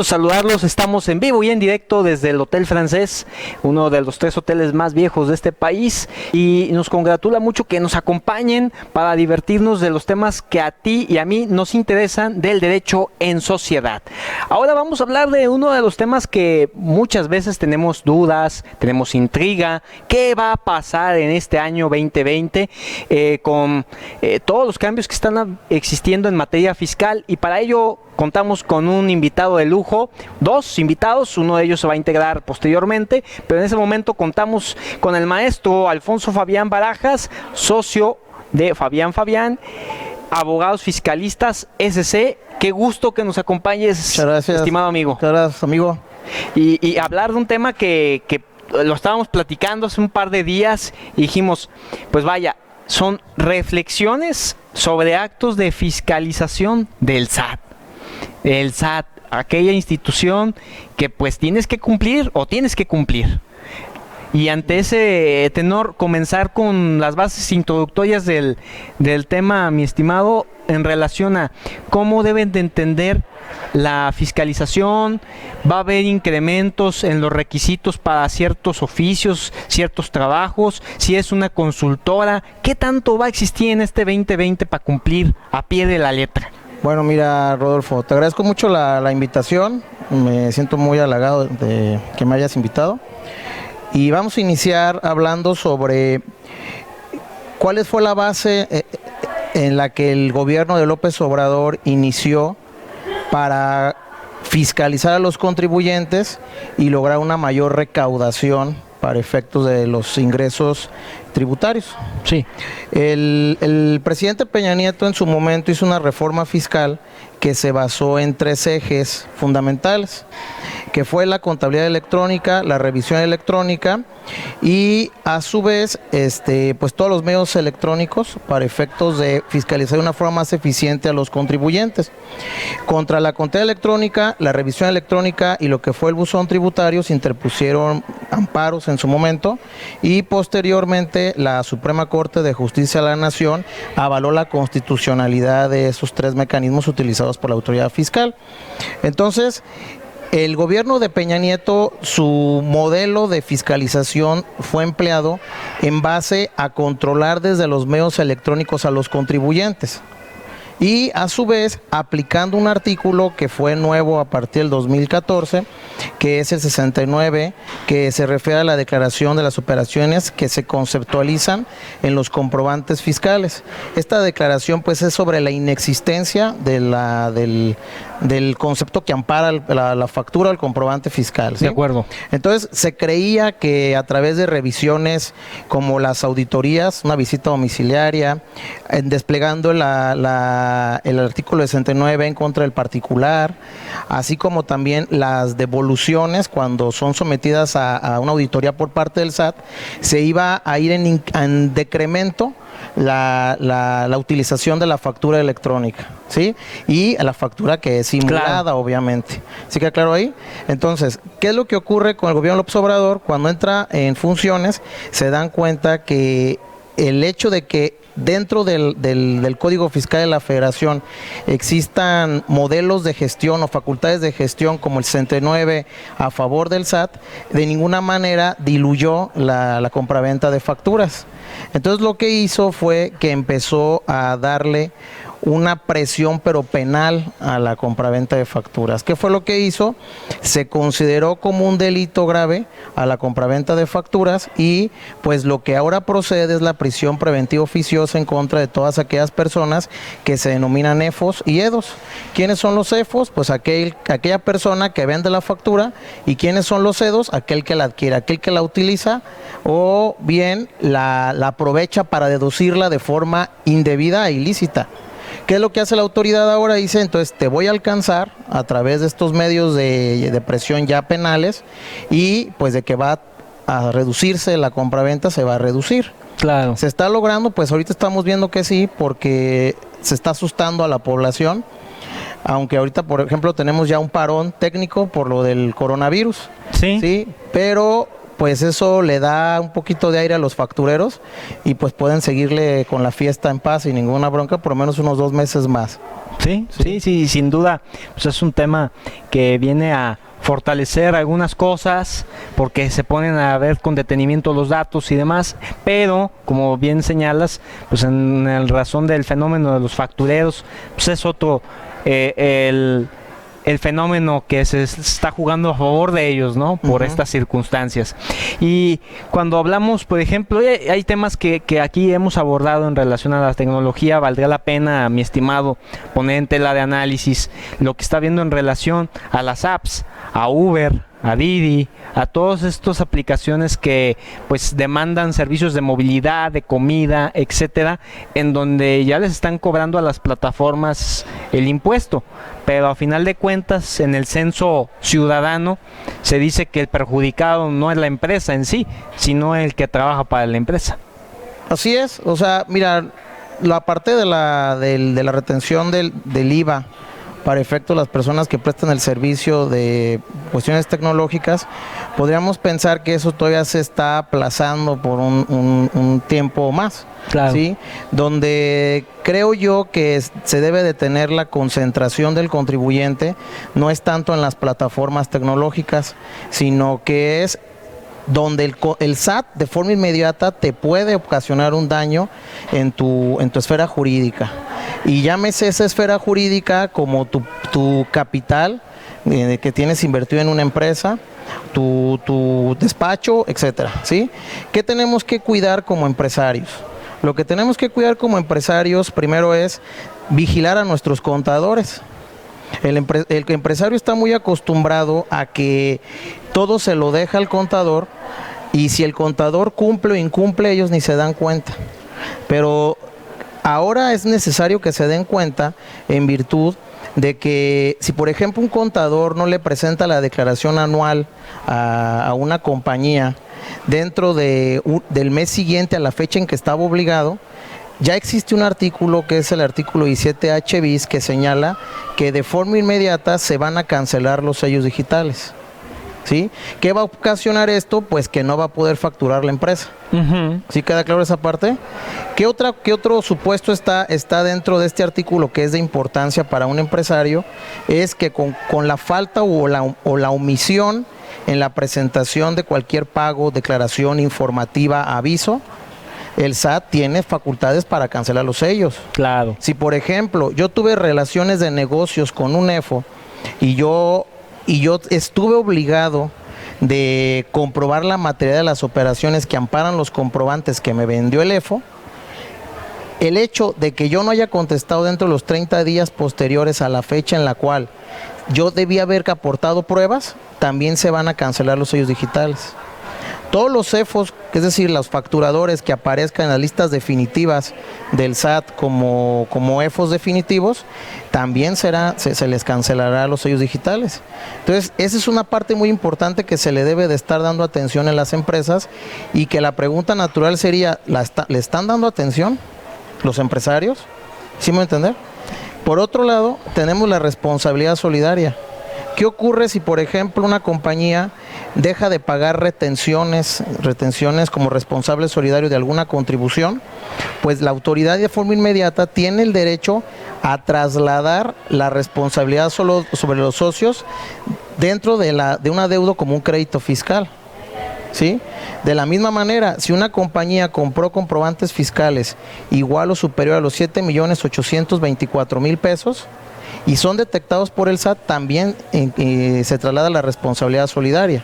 Saludarlos, estamos en vivo y en directo desde el Hotel Francés, uno de los 3 hoteles más viejos de este país, y nos congratula mucho que nos acompañen para divertirnos de los temas que a ti y a mí nos interesan del derecho en sociedad. Ahora vamos a hablar de uno de los temas que muchas veces tenemos dudas, tenemos intriga. ¿Qué va a pasar en este año 2020 con todos los cambios que están existiendo en materia fiscal? Y para ello contamos con un invitado de lujo, 2 invitados, uno de ellos se va a integrar posteriormente, pero en ese momento contamos con el maestro Alfonso Fabián Barajas, socio de Fabián, abogados fiscalistas SC. Qué gusto que nos acompañes, muchas gracias, estimado amigo. Muchas gracias, amigo. Y hablar de un tema que lo estábamos platicando hace un par de días y dijimos, pues vaya, son reflexiones sobre actos de fiscalización del SAT. El SAT, aquella institución que pues tienes que cumplir o tienes que cumplir. Y ante ese tenor, comenzar con las bases introductorias del tema, mi estimado, en relación a cómo deben de entender la fiscalización. Va a haber incrementos en los requisitos para ciertos oficios, ciertos trabajos, si es una consultora, ¿qué tanto va a existir en este 2020 para cumplir a pie de la letra? Bueno, mira, Rodolfo, te agradezco mucho la invitación, me siento muy halagado de que me hayas invitado. Y vamos a iniciar hablando sobre cuál fue la base en la que el gobierno de López Obrador inició para fiscalizar a los contribuyentes y lograr una mayor recaudación para efectos de los ingresos tributarios. Sí. El presidente Peña Nieto en su momento hizo una reforma fiscal que se basó en 3 ejes fundamentales, que fue la contabilidad electrónica, la revisión electrónica y a su vez pues todos los medios electrónicos para efectos de fiscalizar de una forma más eficiente a los contribuyentes. Contra la contabilidad electrónica, la revisión electrónica y lo que fue el buzón tributario se interpusieron amparos en su momento y posteriormente la Suprema Corte de Justicia de la Nación avaló la constitucionalidad de esos 3 mecanismos utilizados por la autoridad fiscal. Entonces, el gobierno de Peña Nieto, su modelo de fiscalización fue empleado en base a controlar desde los medios electrónicos a los contribuyentes y a su vez aplicando un artículo que fue nuevo a partir del 2014, que es el 69, que se refiere a la declaración de las operaciones que se conceptualizan en los comprobantes fiscales. Esta declaración pues es sobre la inexistencia del concepto que ampara la factura, el comprobante fiscal, ¿sí? De acuerdo. Entonces se creía que a través de revisiones como las auditorías, una visita domiciliaria, desplegando el artículo 69 en contra del particular, así como también las devoluciones cuando son sometidas a una auditoría por parte del SAT, se iba a ir en decremento la utilización de la factura electrónica, ¿sí? Y la factura que es simulada, claro, obviamente. ¿Sí queda claro ahí? Entonces, ¿qué es lo que ocurre con el gobierno López Obrador? Cuando entra en funciones, se dan cuenta que el hecho de que dentro del Código Fiscal de la Federación existan modelos de gestión o facultades de gestión como el 69 a favor del SAT, de ninguna manera diluyó la compraventa de facturas. Entonces lo que hizo fue que empezó a darle una presión pero penal a la compraventa de facturas. ¿Qué fue lo que hizo? Se consideró como un delito grave a la compraventa de facturas y pues lo que ahora procede es la prisión preventiva oficiosa en contra de todas aquellas personas que se denominan EFOS y EDOS. ¿Quiénes son los EFOS? Pues aquella persona que vende la factura. ¿Y quiénes son los EDOS? Aquel que la adquiere, aquel que la utiliza o bien la aprovecha para deducirla de forma indebida e ilícita. ¿Qué es lo que hace la autoridad ahora? Dice, entonces te voy a alcanzar a través de estos medios de presión ya penales y pues de que va a reducirse la compraventa, se va a reducir. Claro. ¿Se está logrando? Pues ahorita estamos viendo que sí, porque se está asustando a la población, aunque ahorita, por ejemplo, tenemos ya un parón técnico por lo del coronavirus. Sí. Sí, pero pues eso le da un poquito de aire a los factureros y pues pueden seguirle con la fiesta en paz sin ninguna bronca por lo menos unos 2 meses más. Sí. Sí, sin duda, pues es un tema que viene a fortalecer algunas cosas porque se ponen a ver con detenimiento los datos y demás, pero como bien señalas, pues en el razón del fenómeno de los factureros, pues es otro el fenómeno que se está jugando a favor de ellos, ¿no? Por estas circunstancias. Y cuando hablamos, por ejemplo, hay temas que aquí hemos abordado en relación a la tecnología, valdría la pena, mi estimado, poner en tela de análisis lo que está viendo en relación a las apps, a Uber, a Didi, a todas estas aplicaciones que pues demandan servicios de movilidad, de comida, etcétera, en donde ya les están cobrando a las plataformas el impuesto, pero a final de cuentas en el censo ciudadano se dice que el perjudicado no es la empresa en sí, sino el que trabaja para la empresa. Así es, o sea, mira, la parte de la retención del IVA para efecto de las personas que prestan el servicio de cuestiones tecnológicas, podríamos pensar que eso todavía se está aplazando por un tiempo más, claro. ¿Sí? Donde creo yo que se debe de tener la concentración del contribuyente, no es tanto en las plataformas tecnológicas, sino que es donde el SAT de forma inmediata te puede ocasionar un daño en tu esfera jurídica. Y llámese esa esfera jurídica como tu capital que tienes invertido en una empresa, tu despacho, etcétera, ¿sí? ¿Qué tenemos que cuidar como empresarios? Lo que tenemos que cuidar como empresarios primero es vigilar a nuestros contadores. El empresario está muy acostumbrado a que todo se lo deja al contador y si el contador cumple o incumple, ellos ni se dan cuenta. Pero ahora es necesario que se den cuenta en virtud de que si por ejemplo un contador no le presenta la declaración anual a una compañía dentro del mes siguiente a la fecha en que estaba obligado, ya existe un artículo que es el artículo 17H bis que señala que de forma inmediata se van a cancelar los sellos digitales. ¿Sí? ¿Qué va a ocasionar esto? Pues que no va a poder facturar la empresa. ¿Sí queda claro esa parte? ¿Qué otro supuesto está dentro de este artículo que es de importancia para un empresario? Es que con la falta o la omisión en la presentación de cualquier pago, declaración informativa, aviso, el SAT tiene facultades para cancelar los sellos. Claro. Si por ejemplo yo tuve relaciones de negocios con un EFO y yo estuve obligado de comprobar la materialidad de las operaciones que amparan los comprobantes que me vendió el EFO, el hecho de que yo no haya contestado dentro de los 30 días posteriores a la fecha en la cual yo debía haber aportado pruebas, también se van a cancelar los sellos digitales. Todos los CEFOS, es decir, los facturadores que aparezcan en las listas definitivas del SAT como EFOS definitivos, también se les cancelará los sellos digitales. Entonces, esa es una parte muy importante que se le debe de estar dando atención en las empresas y que la pregunta natural sería, ¿le están dando atención los empresarios? ¿Sí me voy a entender? Por otro lado, tenemos la responsabilidad solidaria. ¿Qué ocurre si, por ejemplo, una compañía deja de pagar retenciones como responsable solidario de alguna contribución? Pues la autoridad de forma inmediata tiene el derecho a trasladar la responsabilidad solo sobre los socios dentro de un adeudo como un crédito fiscal. ¿Sí? De la misma manera, si una compañía compró comprobantes fiscales igual o superior a los 7.824.000 pesos, y son detectados por el SAT, también se traslada la responsabilidad solidaria.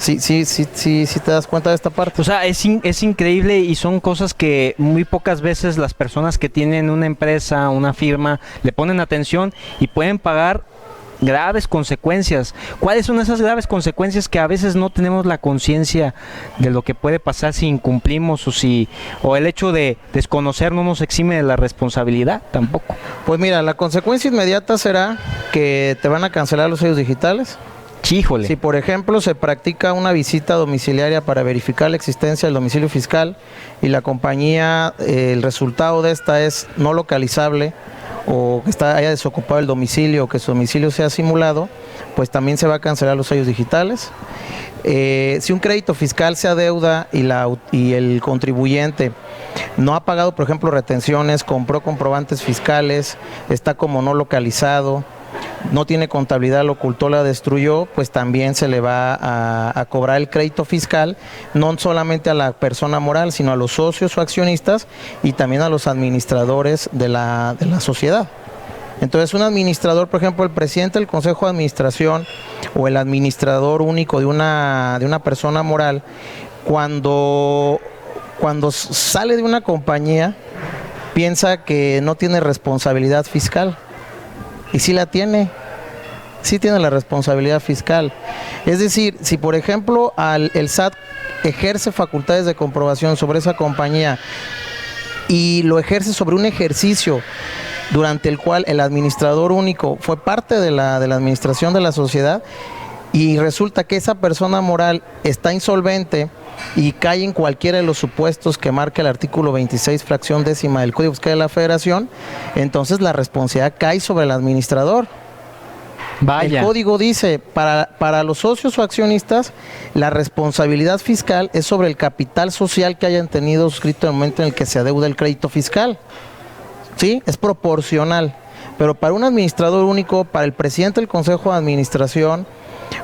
Sí, te das cuenta de esta parte. O sea, es increíble y son cosas que muy pocas veces las personas que tienen una empresa, una firma, le ponen atención y pueden pagar graves consecuencias. ¿Cuáles son esas graves consecuencias que a veces no tenemos la conciencia de lo que puede pasar si incumplimos o el hecho de desconocer no nos exime de la responsabilidad tampoco? Pues mira, la consecuencia inmediata será que te van a cancelar los sellos digitales. Híjole. Si por ejemplo se practica una visita domiciliaria para verificar la existencia del domicilio fiscal y la compañía, el resultado de esta es no localizable o que haya desocupado el domicilio o que su domicilio sea simulado, pues también se va a cancelar los sellos digitales. Si un crédito fiscal se adeuda y el contribuyente no ha pagado, por ejemplo, retenciones, compró comprobantes fiscales, está como no localizado, no tiene contabilidad, lo ocultó, la destruyó, pues también se le va a cobrar el crédito fiscal, no solamente a la persona moral, sino a los socios o accionistas y también a los administradores de la sociedad. Entonces, un administrador, por ejemplo, el presidente del Consejo de Administración o el administrador único de una persona moral, cuando sale de una compañía, piensa que no tiene responsabilidad fiscal. Y sí la tiene, sí tiene la responsabilidad fiscal. Es decir, si por ejemplo el SAT ejerce facultades de comprobación sobre esa compañía y lo ejerce sobre un ejercicio durante el cual el administrador único fue parte de la administración de la sociedad y resulta que esa persona moral está insolvente y cae en cualquiera de los supuestos que marca el artículo 26, fracción décima del Código Fiscal de la Federación, entonces la responsabilidad cae sobre el administrador. Vaya. El código dice, para los socios o accionistas, la responsabilidad fiscal es sobre el capital social que hayan tenido suscrito en el momento en el que se adeuda el crédito fiscal. ¿Sí? Es proporcional. Pero para un administrador único, para el presidente del Consejo de Administración,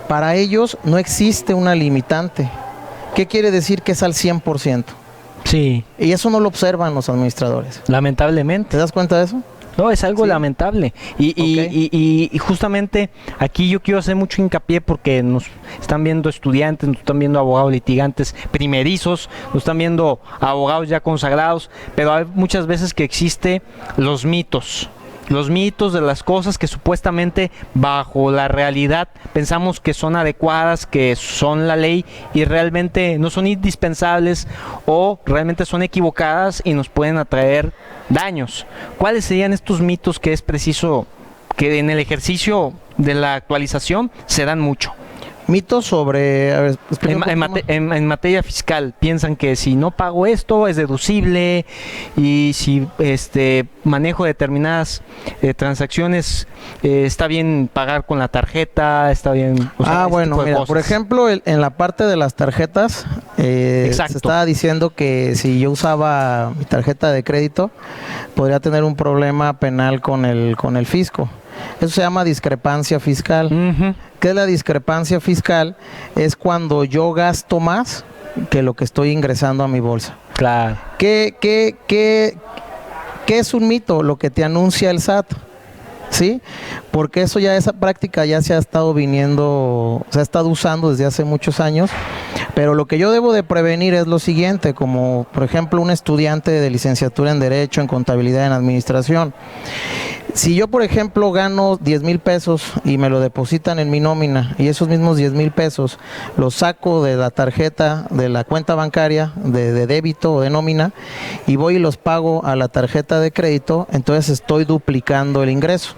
para ellos no existe una limitante. ¿Qué quiere decir? Que es al 100%. Sí. Y eso no lo observan los administradores. Lamentablemente. ¿Te das cuenta de eso? No, es algo Sí. lamentable. Y justamente aquí yo quiero hacer mucho hincapié porque nos están viendo estudiantes, nos están viendo abogados litigantes primerizos, nos están viendo abogados ya consagrados, pero hay muchas veces que existe los mitos de las cosas que supuestamente bajo la realidad pensamos que son adecuadas, que son la ley y realmente no son indispensables o realmente son equivocadas y nos pueden atraer daños. ¿Cuáles serían estos mitos que es preciso que en el ejercicio de la actualización se dan mucho? Mitos sobre... A ver, En materia fiscal, piensan que si no pago esto es deducible y si manejo determinadas transacciones está bien pagar con la tarjeta, está bien... bueno, mira, por ejemplo, en la parte de las tarjetas, se estaba diciendo que si yo usaba mi tarjeta de crédito, podría tener un problema penal con el fisco. Eso se llama discrepancia fiscal. Uh-huh. ¿Qué es la discrepancia fiscal? Es cuando yo gasto más que lo que estoy ingresando a mi bolsa. Claro. ¿Qué es un mito? Lo que te anuncia el SAT. ¿Sí? Porque esa práctica ya se ha estado usando desde hace muchos años, pero lo que yo debo de prevenir es lo siguiente, como por ejemplo un estudiante de licenciatura en Derecho, en Contabilidad, en Administración. Si yo, por ejemplo, gano 10,000 pesos y me lo depositan en mi nómina y esos mismos 10,000 pesos los saco de la tarjeta, de la cuenta bancaria, de débito o de nómina y voy y los pago a la tarjeta de crédito, entonces estoy duplicando el ingreso.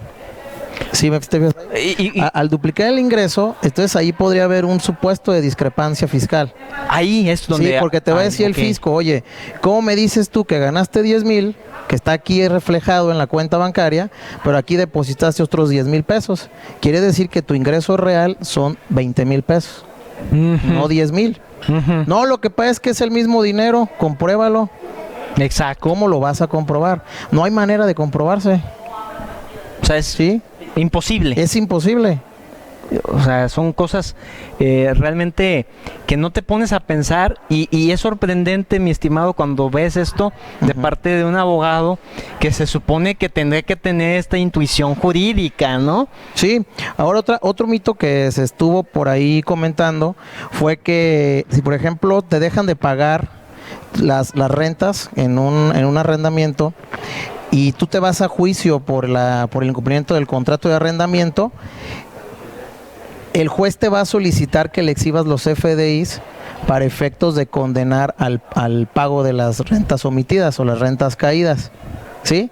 ¿Sí me explico? Al duplicar el ingreso, entonces ahí podría haber un supuesto de discrepancia fiscal. Ahí es donde... Sí, porque te va a decir el fisco, oye, ¿cómo me dices tú que ganaste 10,000, que está aquí reflejado en la cuenta bancaria, pero aquí depositaste otros 10,000 pesos? Quiere decir que tu ingreso real son 20,000 pesos, no 10,000. No, lo que pasa es que es el mismo dinero, compruébalo. Exacto. ¿Cómo lo vas a comprobar? No hay manera de comprobarse. O sea, es... ¿Sí? Imposible. Es imposible. O sea, son cosas realmente que no te pones a pensar y es sorprendente, mi estimado, cuando ves esto de parte de un abogado que se supone que tendría que tener esta intuición jurídica, ¿no? Sí. Ahora otro mito que se estuvo por ahí comentando fue que si por ejemplo te dejan de pagar las rentas en un arrendamiento y tú te vas a juicio por el incumplimiento del contrato de arrendamiento, el juez te va a solicitar que le exhibas los FDIs para efectos de condenar al pago de las rentas omitidas o las rentas caídas. ¿Sí?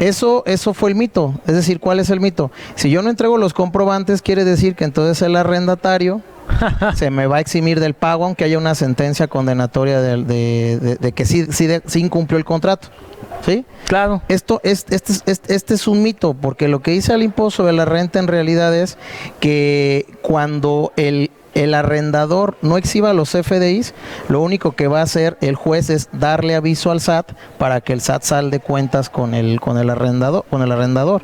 Eso fue el mito. Es decir, ¿cuál es el mito? Si yo no entrego los comprobantes, quiere decir que entonces el arrendatario se me va a eximir del pago, aunque haya una sentencia condenatoria de que sí incumplió el contrato. ¿sí? Claro. Este es un mito, porque lo que dice el impuesto sobre la renta en realidad es que cuando el arrendador no exhiba los FDIs, lo único que va a hacer el juez es darle aviso al SAT para que el SAT salde cuentas con el arrendador.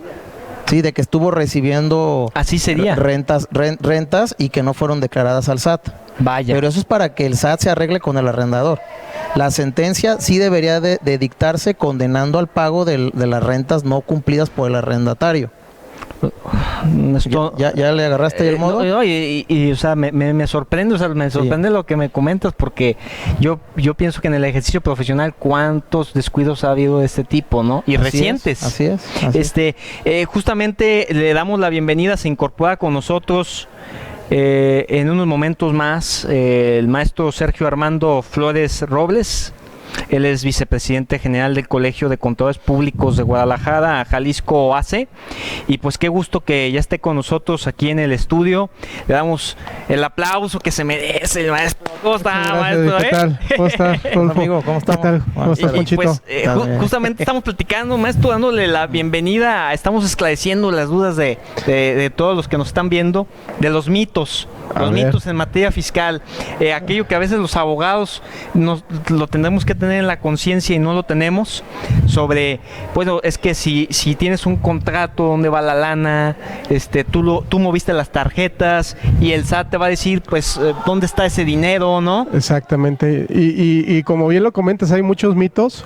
Sí, de que estuvo recibiendo así sería rentas y que no fueron declaradas al SAT. Vaya. Pero eso es para que el SAT se arregle con el arrendador. La sentencia sí debería de dictarse condenando al pago de las rentas no cumplidas por el arrendatario. Esto, ¿Ya le agarraste el modo? No, y o sea, me sorprende, o sea, me sorprende lo que me comentas, porque yo pienso que en el ejercicio profesional cuántos descuidos ha habido de este tipo, ¿no? Y recientes. Así es. Justamente le damos la bienvenida, se incorpora con nosotros en unos momentos más el maestro Sergio Armando Flores Robles. Él es vicepresidente general del Colegio de Contadores Públicos de Guadalajara, Jalisco AC. Y pues qué gusto que ya esté con nosotros aquí en el estudio. Le damos el aplauso que se merece el maestro. ¿Cómo está, maestro? ¿Qué tal? ¿Cómo está, Rodolfo? Amigo, ¿cómo estamos? ¿Qué tal? ¿Cómo estás, Ponchito? Pues, justamente estamos platicando, maestro, dándole la bienvenida. Estamos esclareciendo las dudas de todos los que nos están viendo, de los mitos. Los mitos en materia fiscal, aquello que a veces los abogados lo tendremos que tener en la conciencia y no lo tenemos, sobre, bueno, es que si tienes un contrato, ¿dónde va la lana? Tú moviste las tarjetas y el SAT te va a decir, pues, ¿dónde está ese dinero, no? Exactamente, y como bien lo comentas, hay muchos mitos.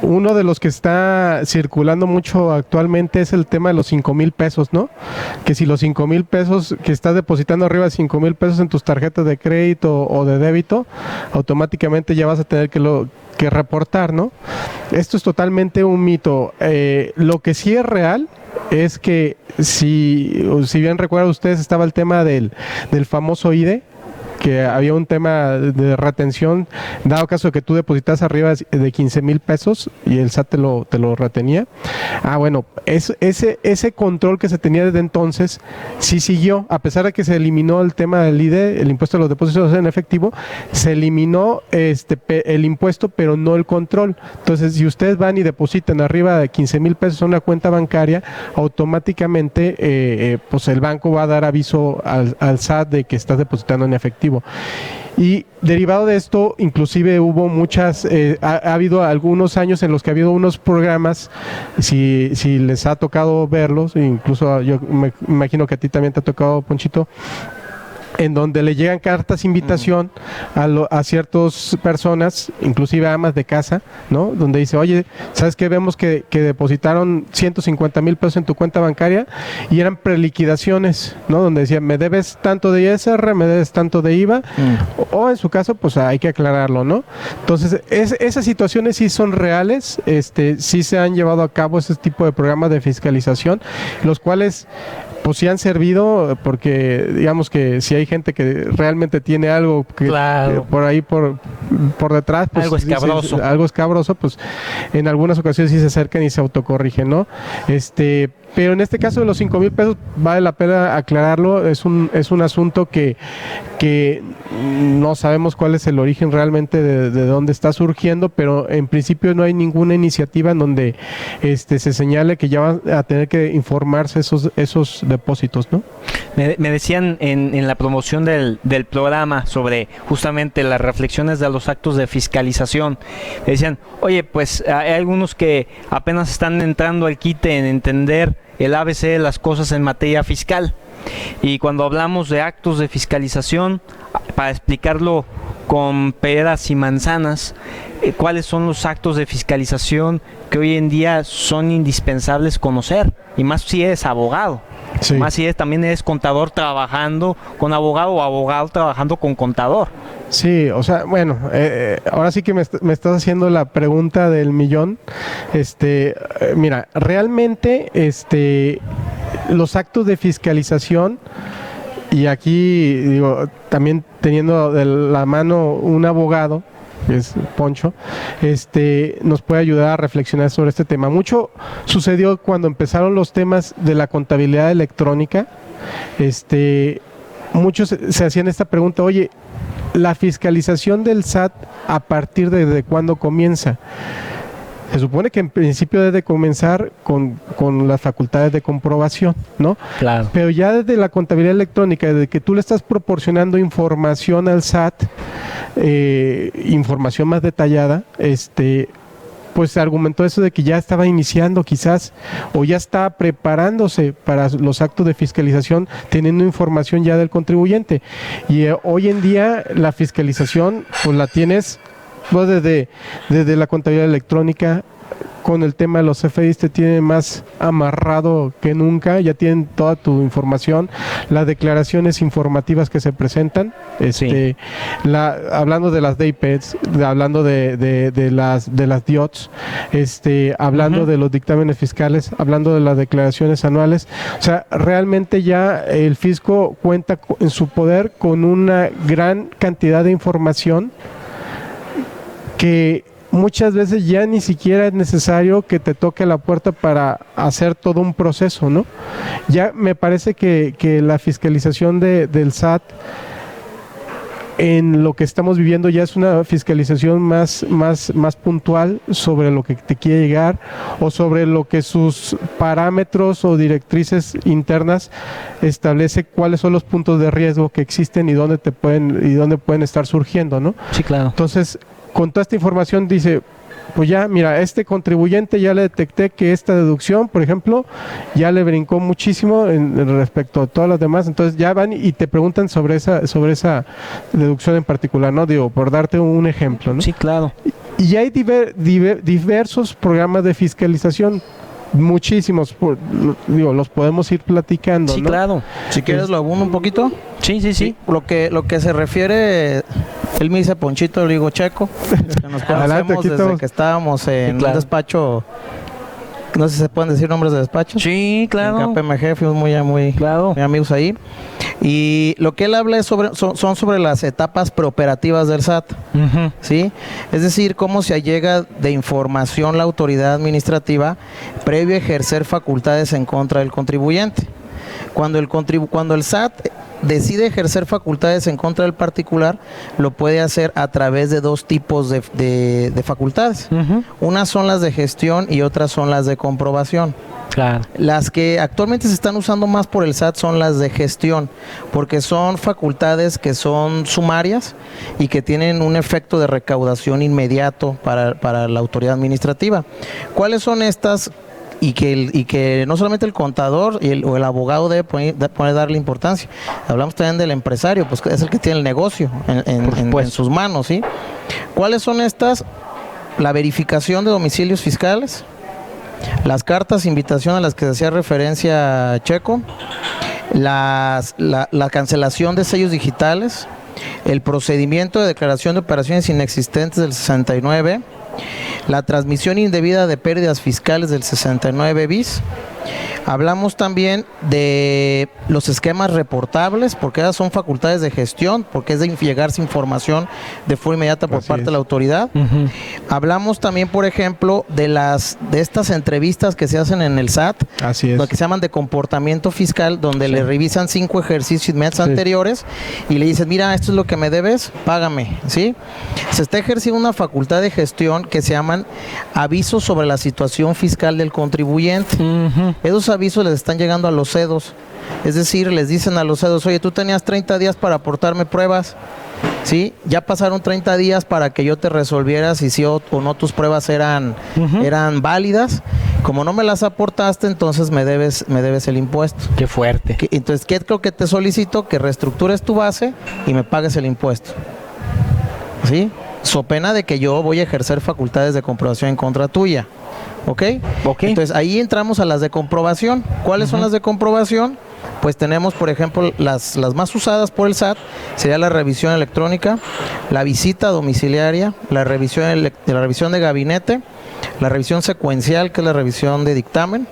Uno de los que está circulando mucho actualmente es el tema de los 5,000 pesos, ¿no? Que si los 5,000 pesos que estás depositando arriba de 5,000 pesos en tus tarjetas de crédito o de débito, automáticamente ya vas a tener que reportar, ¿no? Esto es totalmente un mito. Lo que sí es real es que si bien recuerdan ustedes, estaba el tema del famoso IDE, que había un tema de retención, dado caso que tú depositas arriba de 15,000 pesos y el SAT te lo retenía. Bueno, ese control que se tenía desde entonces sí siguió, a pesar de que se eliminó el tema del IDE, el impuesto a los depósitos en efectivo, se eliminó el impuesto, pero no el control. Entonces, si ustedes van y depositan arriba de 15,000 pesos en una cuenta bancaria, automáticamente pues el banco va a dar aviso al SAT de que estás depositando en efectivo. Y derivado de esto, inclusive hubo ha habido algunos años en los que ha habido unos programas, si les ha tocado verlos, incluso yo me imagino que a ti también te ha tocado, Ponchito, en donde le llegan cartas invitación a ciertas personas, inclusive amas de casa, ¿no? Donde dice, oye, ¿sabes qué? Vemos que depositaron 150,000 pesos en tu cuenta bancaria y eran preliquidaciones, ¿no? Donde decía, me debes tanto de ISR, me debes tanto de IVA, o en su caso, pues hay que aclararlo, ¿no? Entonces, esas situaciones sí son reales, sí se han llevado a cabo ese tipo de programas de fiscalización, los cuales pues sí han servido, porque digamos que si hay gente que realmente tiene algo que claro, por ahí por detrás, pues algo escabroso, pues en algunas ocasiones sí se acercan y se autocorrigen, ¿no? Pero en este caso de los 5,000 pesos vale la pena aclararlo, es un asunto que no sabemos cuál es el origen realmente de dónde está surgiendo, pero en principio no hay ninguna iniciativa en donde se señale que ya van a tener que informarse esos depósitos, ¿no? Me decían en la promoción del programa sobre justamente las reflexiones de los actos de fiscalización, me decían, oye, pues hay algunos que apenas están entrando al quite en entender el ABC de las cosas en materia fiscal, y cuando hablamos de actos de fiscalización, para explicarlo con peras y manzanas, cuáles son los actos de fiscalización que hoy en día son indispensables conocer, y más si eres abogado. Sí. Más si también eres contador trabajando con abogado o abogado trabajando con contador. Sí, o sea, bueno, ahora sí que me estás haciendo la pregunta del millón. Mira, realmente los actos de fiscalización, y aquí digo, también teniendo de la mano un abogado, que es Poncho, nos puede ayudar a reflexionar sobre este tema. Mucho sucedió cuando empezaron los temas de la contabilidad electrónica. Muchos se hacían esta pregunta, oye, la fiscalización del SAT, ¿a partir de cuándo comienza? Se supone que en principio debe comenzar con las facultades de comprobación, ¿no? Claro. Pero ya desde la contabilidad electrónica, desde que tú le estás proporcionando información al SAT, información más detallada, pues se argumentó eso de que ya estaba iniciando quizás o ya está preparándose para los actos de fiscalización teniendo información ya del contribuyente. Y hoy en día la fiscalización pues la tienes pues, desde la contabilidad electrónica. Con el tema de los CFDIs te tiene más amarrado que nunca, ya tienen toda tu información, las declaraciones informativas que se presentan, Sí. hablando de las DIPEDs, hablando de las DIOTs, hablando de los dictámenes fiscales, hablando de las declaraciones anuales. O sea, realmente ya el fisco cuenta en su poder con una gran cantidad de información que muchas veces ya ni siquiera es necesario que te toque la puerta para hacer todo un proceso, ¿no? Ya me parece que la fiscalización del SAT en lo que estamos viviendo ya es una fiscalización más puntual sobre lo que te quiere llegar o sobre lo que sus parámetros o directrices internas establece cuáles son los puntos de riesgo que existen y dónde pueden estar surgiendo, ¿no? Sí, claro. Entonces, con toda esta información dice, pues ya, mira, este contribuyente ya le detecté que esta deducción, por ejemplo, ya le brincó muchísimo respecto a todas las demás, entonces ya van y te preguntan sobre esa deducción en particular, ¿no? Digo, por darte un ejemplo, ¿no? Sí, claro. Y hay diversos programas de fiscalización, muchísimos, los podemos ir platicando, Sí, ¿no? claro. Si quieres lo abundo un poquito. Sí. Lo que se refiere, él me dice Ponchito, le digo Checo, que nos Adelante, conocemos aquí desde estamos. que estábamos en claro. un despacho, no sé si se pueden decir nombres de despachos. Sí, claro. En KPMG fuimos muy Claro. amigos ahí. Y lo que él habla es son sobre las etapas preoperativas del SAT. Ujú. ¿Sí? Es decir, cómo se allega de información la autoridad administrativa previo a ejercer facultades en contra del contribuyente. Cuando el SAT decide ejercer facultades en contra del particular, lo puede hacer a través de dos tipos de facultades. Ujú. Unas son las de gestión y otras son las de comprobación. Claro. Las que actualmente se están usando más por el SAT son las de gestión, porque son facultades que son sumarias y que tienen un efecto de recaudación inmediato para la autoridad administrativa. ¿Cuáles son estas? Y que no solamente el contador o el abogado debe darle importancia. Hablamos también del empresario, pues es el que tiene el negocio en sus manos, ¿sí? ¿Cuáles son estas? La verificación de domicilios fiscales, las cartas de invitación a las que se hacía referencia Checo, la cancelación de sellos digitales, el procedimiento de declaración de operaciones inexistentes del 69, la transmisión indebida de pérdidas fiscales del 69 bis. Hablamos también de los esquemas reportables, porque esas son facultades de gestión, porque es de llegarse información de forma inmediata por parte de la autoridad. Ujú. Hablamos también, por ejemplo, de estas entrevistas que se hacen en el SAT, Así es. lo que se llaman de comportamiento fiscal, donde le revisan 5 ejercicios meses anteriores y le dicen, mira, esto es lo que me debes, págame, ¿sí? Se está ejerciendo una facultad de gestión que se llaman avisos sobre la situación fiscal del contribuyente. Ujú. Esos avisos les están llegando a los CEDOS, es decir, les dicen a los CEDOS, oye, tú tenías 30 días para aportarme pruebas, ¿sí? Ya pasaron 30 días para que yo te resolviera si sí o no tus pruebas eran válidas. Como no me las aportaste, entonces me debes el impuesto. Qué fuerte. Entonces, ¿qué es lo que te solicito? Que reestructures tu base y me pagues el impuesto, ¿sí? So pena de que yo voy a ejercer facultades de comprobación en contra tuya. ¿Ok? Entonces ahí entramos a las de comprobación. ¿Cuáles son las de comprobación? Pues tenemos, por ejemplo, las más usadas por el SAT, sería la revisión electrónica, la visita domiciliaria, la revisión de gabinete, la revisión secuencial, que es la revisión de dictamen.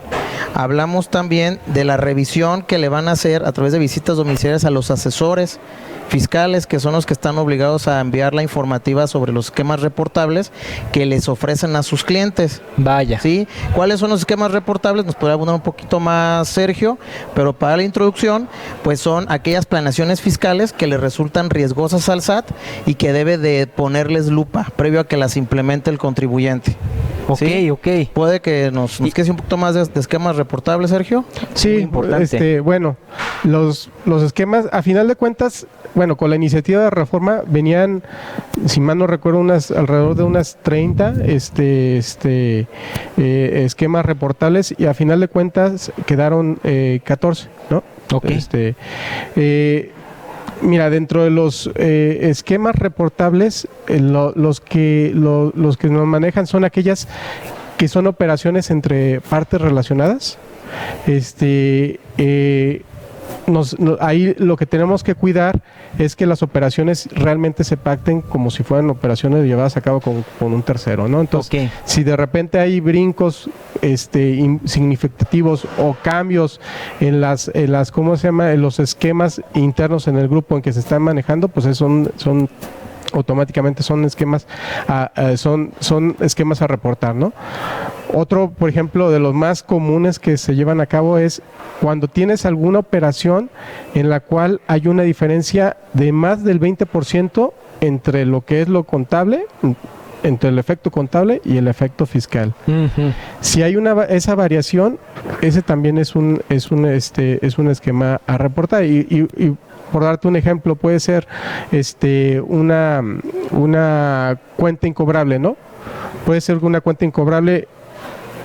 Hablamos también de la revisión que le van a hacer a través de visitas domiciliarias a los asesores fiscales, que son los que están obligados a enviar la informativa sobre los esquemas reportables que les ofrecen a sus clientes. Vaya. ¿Sí? ¿Cuáles son los esquemas reportables? Nos podría abundar un poquito más Sergio, pero para la introducción, pues son aquellas planeaciones fiscales que le resultan riesgosas al SAT y que debe de ponerles lupa previo a que las implemente el contribuyente. Ok, ¿sí? ok. Puede que nos quede un poquito más de esquemas reportables, Sergio. Sí, Muy importante. bueno, los esquemas, a final de cuentas, bueno, con la iniciativa de reforma venían, si mal no recuerdo, alrededor de unas 30 esquemas reportables y a final de cuentas quedaron 14, ¿no? Ok. Mira, dentro de los esquemas reportables, los que nos manejan son aquellas que son operaciones entre partes relacionadas. Ahí lo que tenemos que cuidar es que las operaciones realmente se pacten como si fueran operaciones llevadas a cabo con un tercero, ¿no? Entonces, si de repente hay brincos significativos o cambios en las ¿cómo se llama? En los esquemas internos en el grupo en que se están manejando, pues son automáticamente son esquemas son esquemas a reportar, ¿no? Otro, por ejemplo, de los más comunes que se llevan a cabo es cuando tienes alguna operación en la cual hay una diferencia de más del 20% entre lo que es lo contable, entre el efecto contable y el efecto fiscal. Ujú. Si hay esa variación, ese también es un esquema a reportar y por darte un ejemplo, puede ser una cuenta incobrable, ¿no? Puede ser una cuenta incobrable,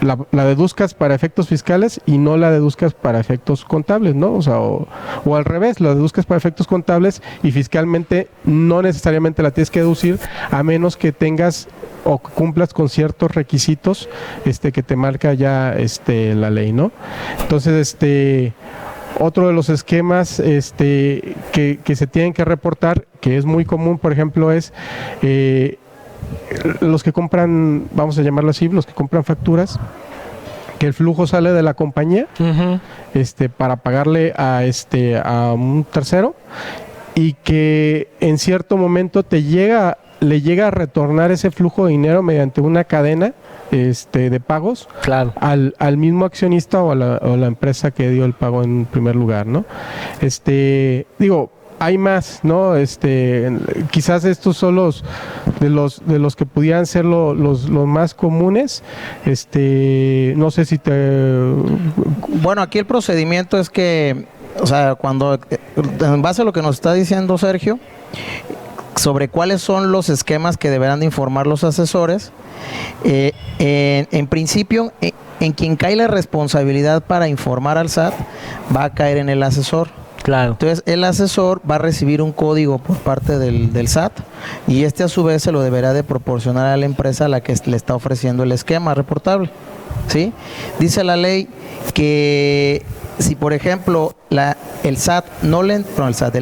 la deduzcas para efectos fiscales y no la deduzcas para efectos contables, ¿no? O sea, o al revés, la deduzcas para efectos contables y fiscalmente no necesariamente la tienes que deducir a menos que tengas o cumplas con ciertos requisitos que te marca ya la ley, ¿no? Entonces, otro de los esquemas que se tienen que reportar, que es muy común, por ejemplo, es los que compran, vamos a llamarlo así, los que compran facturas, que el flujo sale de la compañía Ujú. para pagarle a un tercero y que en cierto momento le llega a retornar ese flujo de dinero mediante una cadena de pagos Claro. al mismo accionista o a la empresa que dio el pago en primer lugar, ¿no? Digo, hay más, ¿no? Quizás estos son de los que pudieran ser los más comunes. No sé si Bueno, aquí el procedimiento es que, o sea, en base a lo que nos está diciendo Sergio, sobre cuáles son los esquemas que deberán de informar los asesores, en principio, en quien cae la responsabilidad para informar al SAT, va a caer en el asesor. Claro. Entonces, el asesor va a recibir un código por parte del SAT y a su vez se lo deberá de proporcionar a la empresa a la que le está ofreciendo el esquema reportable, ¿sí? Dice la ley que si, por ejemplo, el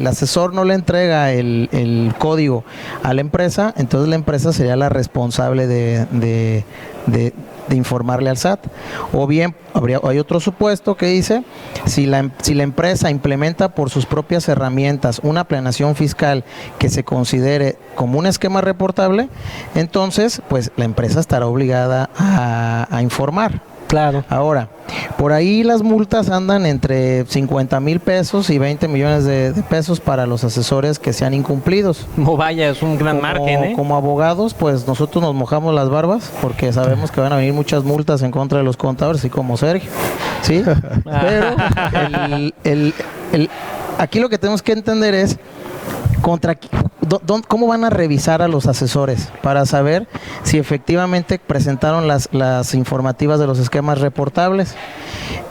asesor no le entrega el código a la empresa, entonces la empresa sería la responsable de informarle al SAT. O bien, hay otro supuesto que dice, si la empresa implementa por sus propias herramientas una planeación fiscal que se considere como un esquema reportable, entonces, pues la empresa estará obligada a informar. Claro. Ahora, por ahí las multas andan entre 50,000 pesos y 20 millones de pesos para los asesores que sean incumplidos. No vaya, es un gran margen, ¿eh? Como abogados, pues nosotros nos mojamos las barbas porque sabemos que van a venir muchas multas en contra de los contadores, así como Sergio, ¿sí? Pero aquí lo que tenemos que entender es ¿cómo van a revisar a los asesores para saber si efectivamente presentaron las informativas de los esquemas reportables?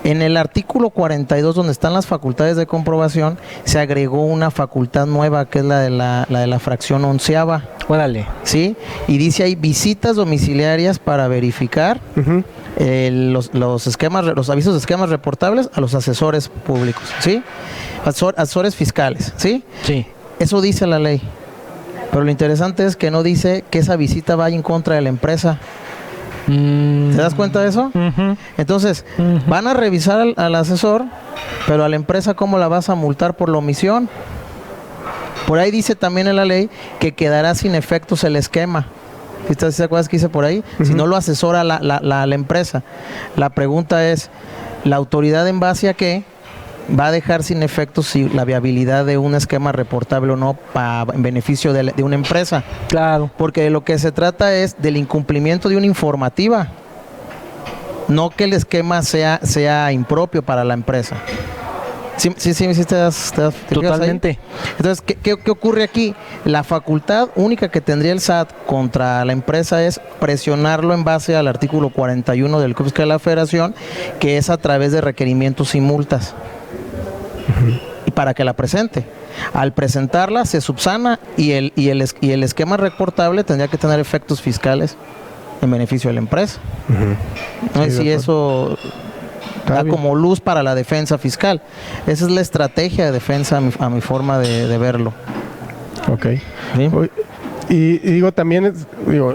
En el artículo 42, donde están las facultades de comprobación, se agregó una facultad nueva que es la de la fracción onceava. Órale. ¿Sí? Y dice ahí visitas domiciliarias para verificar los avisos de esquemas reportables a los asesores públicos, ¿sí? Asesores fiscales, ¿sí? Sí. Eso dice la ley. Pero lo interesante es que no dice que esa visita vaya en contra de la empresa. ¿Te das cuenta de eso? Uh-huh. Entonces, van a revisar al asesor, pero a la empresa, ¿cómo la vas a multar por la omisión? Por ahí dice también en la ley que quedará sin efectos el esquema. ¿Se acuerdas que dice por ahí? Si no lo asesora la empresa. La pregunta es, ¿la autoridad en base a qué va a dejar sin efectos si la viabilidad de un esquema reportable o no en beneficio de una empresa? Claro. Porque de lo que se trata es del incumplimiento de una informativa. no que el esquema sea impropio para la empresa. Sí, te das Totalmente. ahí. Entonces, ¿qué ocurre aquí? La facultad única que tendría el SAT contra la empresa es presionarlo en base al artículo 41 del Código Fiscal de la Federación, que es a través de requerimientos y multas. Y para que la presente. Al presentarla se subsana y el esquema reportable tendría que tener efectos fiscales en beneficio de la empresa. No sé si eso da como luz para la defensa fiscal. Esa es la estrategia de defensa a mi forma de verlo. Ok. ¿Sí? Y digo, también,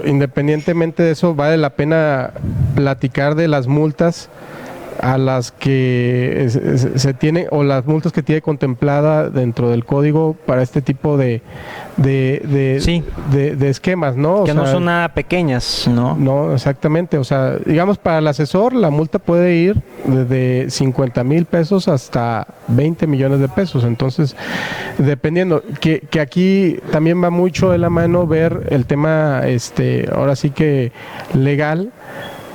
independientemente de eso, vale la pena platicar de las multas a las que se tiene, o las multas que tiene contemplada dentro del código para este tipo de esquemas, ¿no? Que no son nada pequeñas. No, exactamente. O sea, digamos, para el asesor la multa puede ir desde 50,000 pesos hasta 20 millones de pesos. Entonces, dependiendo, que aquí también va mucho de la mano ver el tema, ahora sí que legal,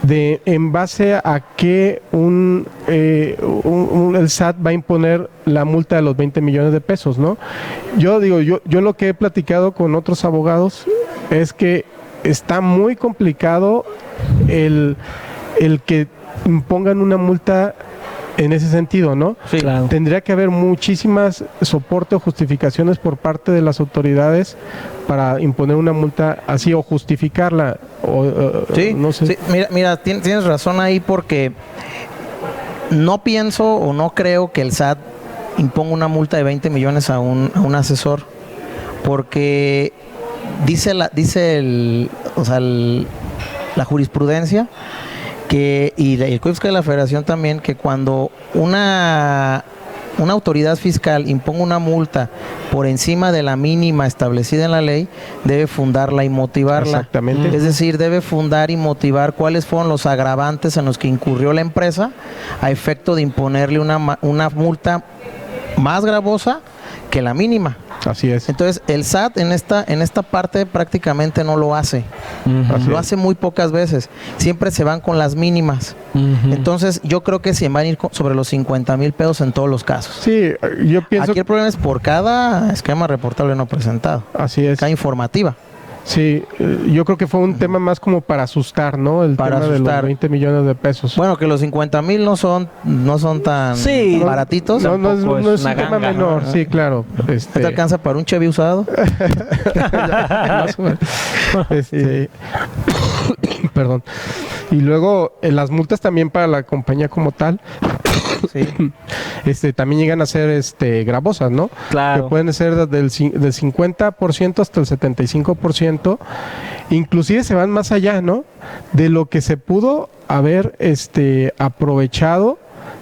de en base a qué el SAT va a imponer la multa de los 20 millones de pesos, ¿no? Yo digo, yo lo que he platicado con otros abogados es que está muy complicado el que impongan una multa en ese sentido, ¿no? Sí, claro. Tendría que haber muchísimas soporte o justificaciones por parte de las autoridades para imponer una multa así o justificarla. Sí, no sé. Sí. Mira, tienes razón ahí, porque no pienso o no creo que el SAT imponga una multa de 20 millones a un asesor, porque dice la jurisprudencia y el Código Fiscal de la Federación también, que cuando una autoridad fiscal imponga una multa por encima de la mínima establecida en la ley, debe fundarla y motivarla. Exactamente. Es decir, debe fundar y motivar cuáles fueron los agravantes en los que incurrió la empresa a efecto de imponerle una multa más gravosa que la mínima. Así es. Entonces, el SAT en esta parte prácticamente no lo hace. Lo hace muy pocas veces. Siempre se van con las mínimas. Entonces, yo creo que se van a ir sobre los 50,000 pesos en todos los casos. Sí, yo pienso... Aquí el problema es por cada esquema reportable no presentado. Así es. Cada informativa. Sí, yo creo que fue un tema más como para asustar, ¿no? El tema de los 20 millones de pesos. Bueno, que los 50,000 no son tan baratitos. No es un tema menor, sí, claro. ¿Te alcanza para un Chevy usado? Perdón. Y luego las multas también para la compañía como tal. Sí. También llegan a ser gravosas, ¿no? Claro. Que pueden ser del 50% hasta el 75%. Inclusive se van más allá, ¿no? De lo que se pudo haber aprovechado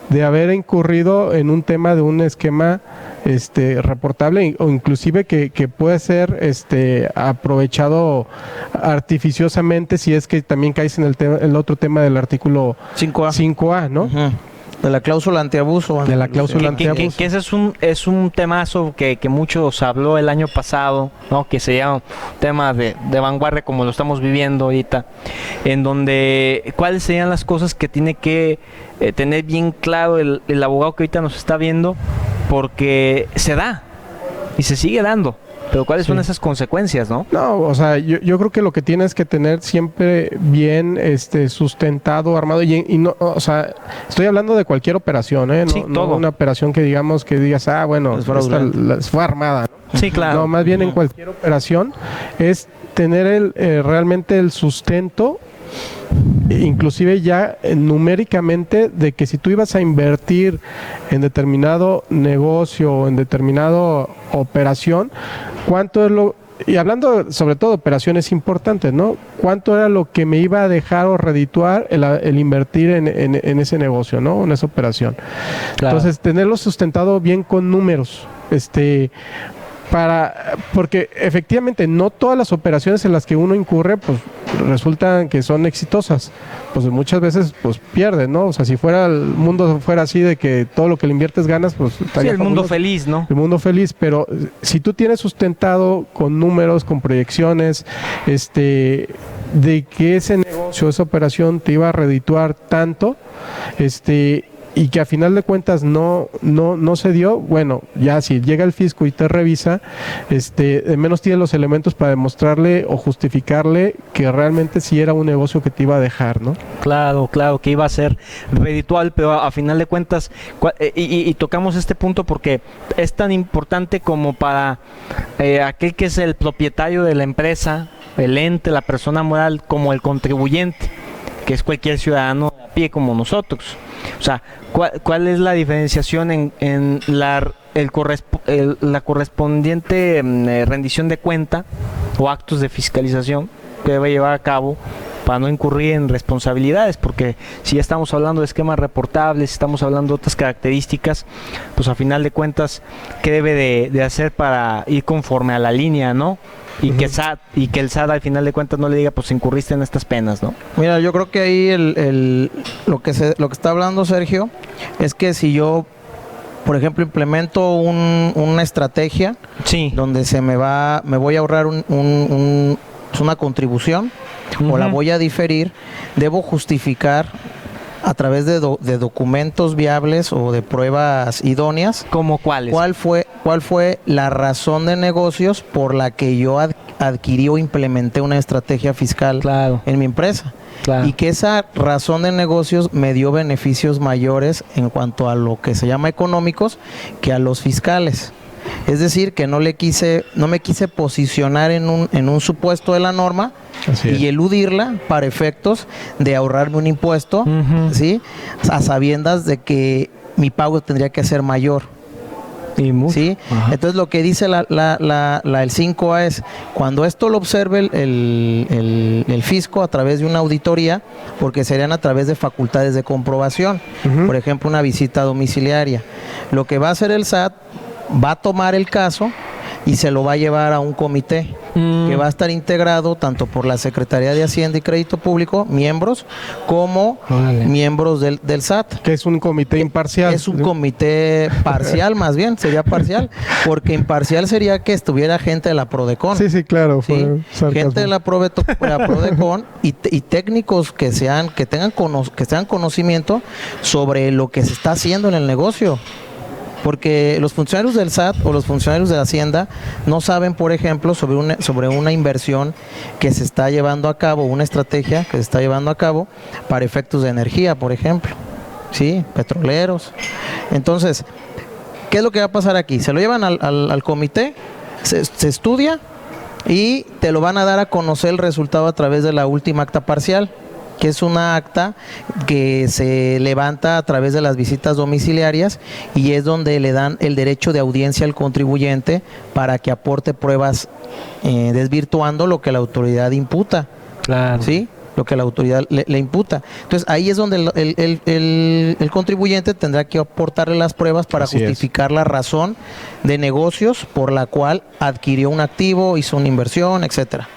de haber incurrido en un tema de un esquema reportable, o inclusive que puede ser aprovechado artificiosamente, si es que también caes en el otro tema del artículo 5A, ¿no? De la cláusula antiabuso. De la cláusula antiabuso. Que ese es un temazo que muchos habló el año pasado, ¿no? Que sería un tema de vanguardia como lo estamos viviendo ahorita, en donde cuáles serían las cosas que tiene que tener bien claro el abogado que ahorita nos está viendo, porque se da y se sigue dando. Pero ¿cuáles son esas consecuencias, no? No, o sea, yo creo que lo que tienes que tener siempre bien sustentado, armado, y no, o sea, estoy hablando de cualquier operación, ¿eh? No, sí, todo. No una operación que digamos que digas, bueno, fue armada, ¿no? Sí, claro. No, más bien en cualquier operación es tener realmente el sustento, inclusive ya numéricamente, de que si tú ibas a invertir en determinado negocio o en determinada operación, cuánto es y hablando sobre todo de operaciones importantes, ¿no? ¿Cuánto era lo que me iba a dejar o redituar el invertir en ese negocio, ¿no? En esa operación. Claro. Entonces, tenerlo sustentado bien con números, porque efectivamente no todas las operaciones en las que uno incurre pues resultan que son exitosas, pues muchas veces pues pierden, ¿no? O sea, si el mundo fuera así de que todo lo que le inviertes ganas, pues estaría el mundo feliz, ¿no? El mundo feliz, pero si tú tienes sustentado con números, con proyecciones, de que ese negocio, esa operación te iba a redituar tanto, y que a final de cuentas no se dio. Bueno, ya si llega el fisco y te revisa, de menos tiene los elementos para demostrarle o justificarle que realmente sí era un negocio que te iba a dejar, ¿no? Claro, que iba a ser redituable, pero a final de cuentas, y tocamos este punto porque es tan importante como para aquel que es el propietario de la empresa, el ente, la persona moral, como el contribuyente, que es cualquier ciudadano a pie como nosotros. O sea, ¿cuál es la diferenciación en la correspondiente rendición de cuenta o actos de fiscalización que debe llevar a cabo para no incurrir en responsabilidades? Porque si ya estamos hablando de esquemas reportables, estamos hablando de otras características, pues a final de cuentas, ¿qué debe de hacer para ir conforme a la línea, ¿no? Y que el SAT al final de cuentas no le diga, pues incurriste en estas penas, ¿no? Mira, yo creo que ahí lo que está hablando Sergio es que si yo, por ejemplo, implemento una estrategia, sí, donde me voy a ahorrar una contribución, o la voy a diferir, debo justificar a través de documentos viables o de pruebas idóneas. ¿Cómo cuáles? ¿Cuál fue la razón de negocios por la que yo adquirí o implementé una estrategia fiscal en mi empresa? Claro. Y que esa razón de negocios me dio beneficios mayores en cuanto a lo que se llama económicos que a los fiscales. Es decir, que no me quise posicionar en un supuesto de la norma y eludirla para efectos de ahorrarme un impuesto, ¿sí? A sabiendas de que mi pago tendría que ser mayor. ¿Sí? Entonces lo que dice el 5A es, cuando esto lo observe el fisco a través de una auditoría, porque serían a través de facultades de comprobación, por ejemplo una visita domiciliaria, lo que va a hacer el SAT, va a tomar el caso y se lo va a llevar a un comité que va a estar integrado tanto por la Secretaría de Hacienda y Crédito Público, miembros, como miembros del SAT. Que es un comité imparcial. Es un comité parcial, más bien, sería parcial, porque imparcial sería que estuviera gente de la Prodecon. Sí, claro. ¿Sí? Gente de la Prodecon y técnicos que tengan conocimiento sobre lo que se está haciendo en el negocio. Porque los funcionarios del SAT o los funcionarios de Hacienda no saben, por ejemplo, sobre una inversión que se está llevando a cabo, una estrategia que se está llevando a cabo para efectos de energía, por ejemplo, ¿sí? Petroleros. Entonces, ¿qué es lo que va a pasar aquí? Se lo llevan al comité, se estudia y te lo van a dar a conocer el resultado a través de la última acta parcial, que es una acta que se levanta a través de las visitas domiciliarias y es donde le dan el derecho de audiencia al contribuyente para que aporte pruebas desvirtuando lo que la autoridad imputa. Claro. ¿Sí? Lo que la autoridad le imputa. Entonces ahí es donde el contribuyente tendrá que aportarle las pruebas para justificar la razón de negocios por la cual adquirió un activo, hizo una inversión, etcétera.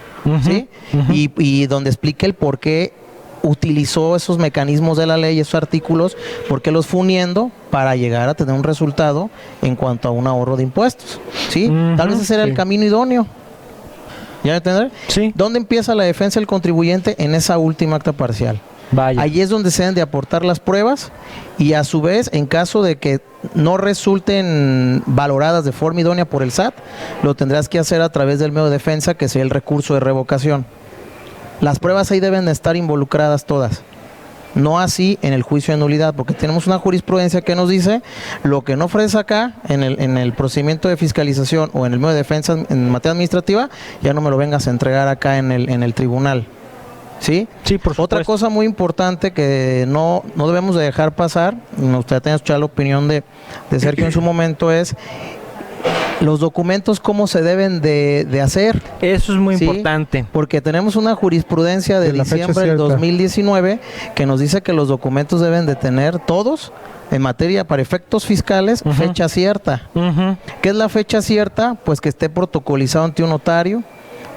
¿Sí? Y donde explique el por qué utilizó esos mecanismos de la ley, esos artículos, porque los fue uniendo para llegar a tener un resultado en cuanto a un ahorro de impuestos. ¿Sí? Tal vez ese era el camino idóneo. ¿Ya me entiendes? Sí. ¿Dónde empieza la defensa del contribuyente? En esa última acta parcial. Vaya. Ahí es donde se deben de aportar las pruebas y a su vez, en caso de que no resulten valoradas de forma idónea por el SAT, lo tendrás que hacer a través del medio de defensa, que sería el recurso de revocación. Las pruebas ahí deben de estar involucradas todas. No así en el juicio de nulidad, porque tenemos una jurisprudencia que nos dice lo que no ofrece acá en el procedimiento de fiscalización o en el medio de defensa en materia administrativa, ya no me lo vengas a entregar acá en el tribunal. ¿Sí? Sí, por supuesto. Otra cosa muy importante que no debemos de dejar pasar, me gustaría tener escuchar la opinión de Sergio en su momento, es los documentos cómo se deben de hacer. Eso es muy importante. Porque tenemos una jurisprudencia de diciembre del 2019 que nos dice que los documentos deben de tener todos, en materia para efectos fiscales, fecha cierta. ¿Qué es la fecha cierta? Pues que esté protocolizado ante un notario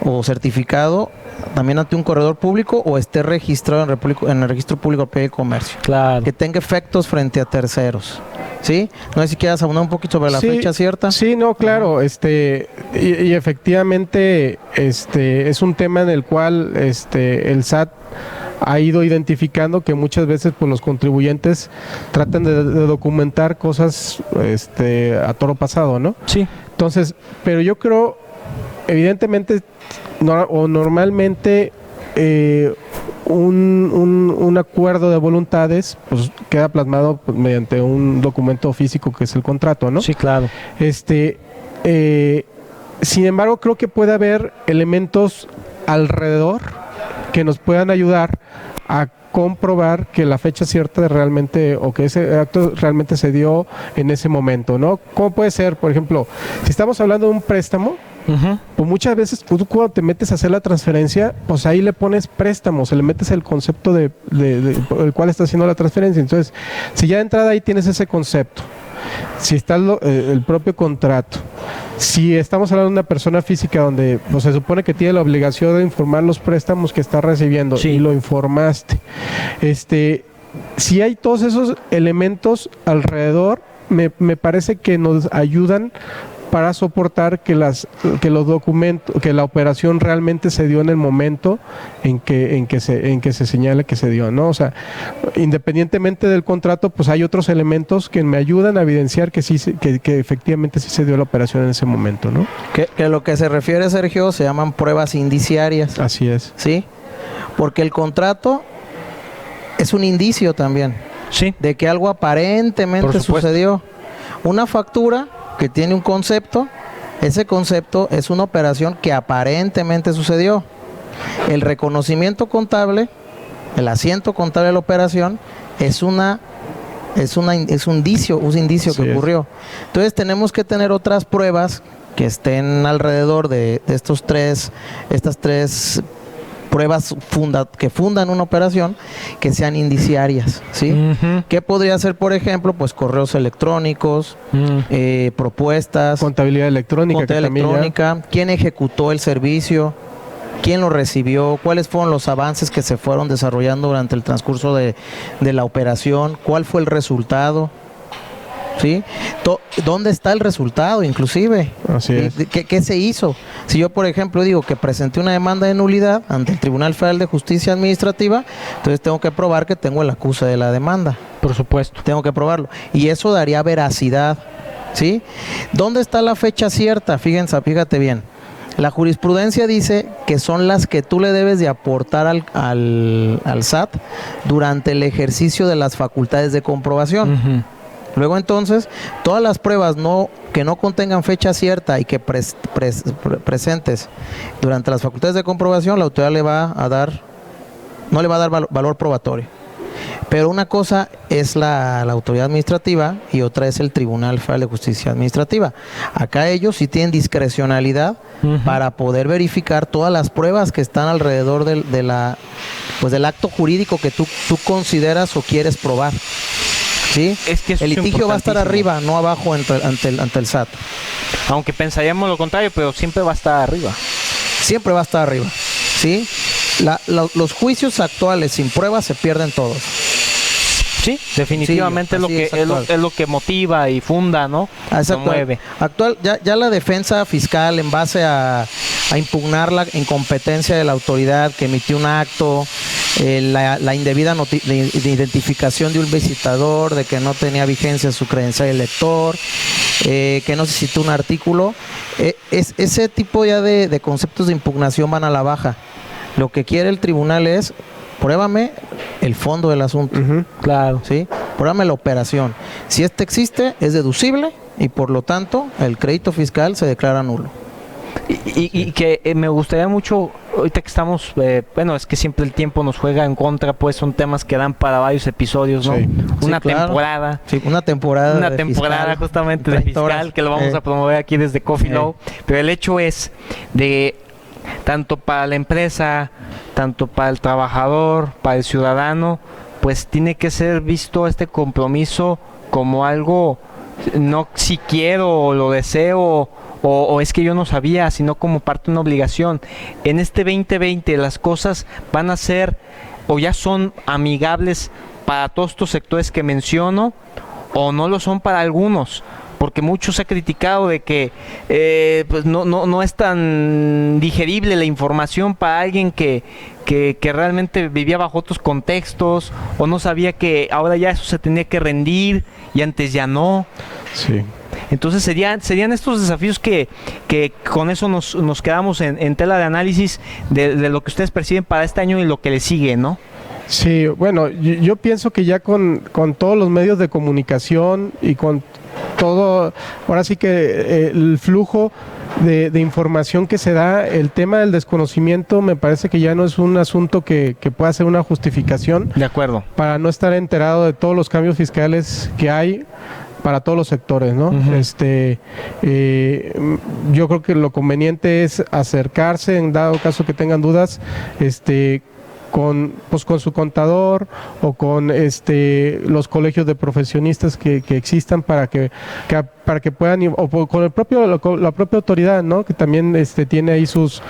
o certificado también ante un corredor público o esté registrado en el registro público de comercio. Claro. Que tenga efectos frente a terceros. ¿Sí? No sé si quieras abundar un poquito sobre la fecha cierta. Sí, no, claro, y efectivamente es un tema en el cual el SAT ha ido identificando que muchas veces pues los contribuyentes tratan de documentar cosas a toro pasado, ¿no? Sí. Entonces, pero yo creo, evidentemente normalmente un acuerdo de voluntades pues queda plasmado pues, mediante un documento físico que es el contrato, ¿no? Sí, claro. Sin embargo, creo que puede haber elementos alrededor que nos puedan ayudar a comprobar que la fecha cierta de realmente o que ese acto realmente se dio en ese momento, ¿no? ¿Cómo puede ser? Por ejemplo, si estamos hablando de un préstamo, pues muchas veces tú cuando te metes a hacer la transferencia, pues ahí le pones préstamos, le metes el concepto de el cual está haciendo la transferencia. Entonces, si ya de entrada ahí tienes ese concepto, si está el propio contrato, si estamos hablando de una persona física donde pues, se supone que tiene la obligación de informar los préstamos que está recibiendo y lo informaste, si hay todos esos elementos alrededor, me parece que nos ayudan para soportar que los documentos, que la operación realmente se dio en el momento en que se señala que se dio, ¿no? O sea, independientemente del contrato, pues hay otros elementos que me ayudan a evidenciar que sí, que efectivamente sí se dio la operación en ese momento, ¿no? Que lo que se refiere, Sergio, se llaman pruebas indiciarias. Así es. ¿Sí? Porque el contrato es un indicio también. Sí. De que algo aparentemente sucedió. Una factura que tiene un concepto, ese concepto es una operación que aparentemente sucedió. El reconocimiento contable, el asiento contable de la operación, es un indicio que ocurrió. Entonces tenemos que tener otras pruebas que estén alrededor de estas tres pruebas que fundan una operación, que sean indiciarias, ¿sí? ¿Qué podría ser, por ejemplo? Pues correos electrónicos, propuestas, contabilidad electrónica, quién ejecutó el servicio, quién lo recibió, cuáles fueron los avances que se fueron desarrollando durante el transcurso de la operación, cuál fue el resultado, ¿sí? ¿Dónde está el resultado, inclusive? Así es. ¿Qué se hizo? Si yo, por ejemplo, digo que presenté una demanda de nulidad ante el Tribunal Federal de Justicia Administrativa, entonces tengo que probar que tengo el acuse de la demanda. Por supuesto. Tengo que probarlo. Y eso daría veracidad, ¿sí? ¿Dónde está la fecha cierta? Fíjate bien. La jurisprudencia dice que son las que tú le debes de aportar al SAT durante el ejercicio de las facultades de comprobación. Luego entonces, todas las pruebas que no contengan fecha cierta y que presentes durante las facultades de comprobación, la autoridad no le va a dar valor probatorio. Pero una cosa es la autoridad administrativa y otra es el Tribunal Federal de Justicia Administrativa. Acá ellos sí tienen discrecionalidad para poder verificar todas las pruebas que están alrededor del acto jurídico que tú consideras o quieres probar. ¿Sí? Es que el litigio va a estar arriba, no abajo ante el SAT. Aunque pensaríamos lo contrario, pero siempre va a estar arriba. Siempre va a estar arriba, ¿sí? Los juicios actuales sin pruebas se pierden todos. Sí, definitivamente sí, es lo que motiva y funda, ¿no? Mueve. Ya la defensa fiscal, en base a impugnar la incompetencia de la autoridad que emitió un acto, la indebida de identificación de un visitador, de que no tenía vigencia su credencial de lector, que no se citó un artículo, ese tipo ya de conceptos de impugnación van a la baja. Lo que quiere el tribunal es: pruébame el fondo del asunto. Claro. ¿Sí? Pruébame la operación. Si existe, es deducible y por lo tanto el crédito fiscal se declara nulo. Y que me gustaría mucho, ahorita que estamos, es que siempre el tiempo nos juega en contra, pues son temas que dan para varios episodios, ¿no? Sí. Una claro. temporada. Sí, una temporada fiscal, justamente de fiscal, horas. Que lo vamos a promover aquí desde Coffee Law. Pero el hecho es de tanto para la empresa, tanto para el trabajador, para el ciudadano, pues tiene que ser visto este compromiso como algo, no si quiero o lo deseo o es que yo no sabía, sino como parte de una obligación. En este 2020 las cosas van a ser o ya son amigables para todos estos sectores que menciono, o no lo son para algunos, porque muchos ha criticado de que pues no es tan digerible la información para alguien que realmente vivía bajo otros contextos, o no sabía que ahora ya eso se tenía que rendir y antes ya no. Sí. Entonces serían estos desafíos que con eso nos quedamos en tela de análisis de lo que ustedes perciben para este año y lo que le sigue, ¿no? Sí, bueno, yo pienso que ya con todos los medios de comunicación y con todo, ahora sí que el flujo de información que se da, el tema del desconocimiento me parece que ya no es un asunto que pueda ser una justificación. De acuerdo. Para no estar enterado de todos los cambios fiscales que hay para todos los sectores, ¿no? Uh-huh. Yo creo que lo conveniente es acercarse, en dado caso que tengan dudas, con su contador o con los colegios de profesionistas que existan para que puedan, o con la propia autoridad, ¿no? Que también tiene ahí sus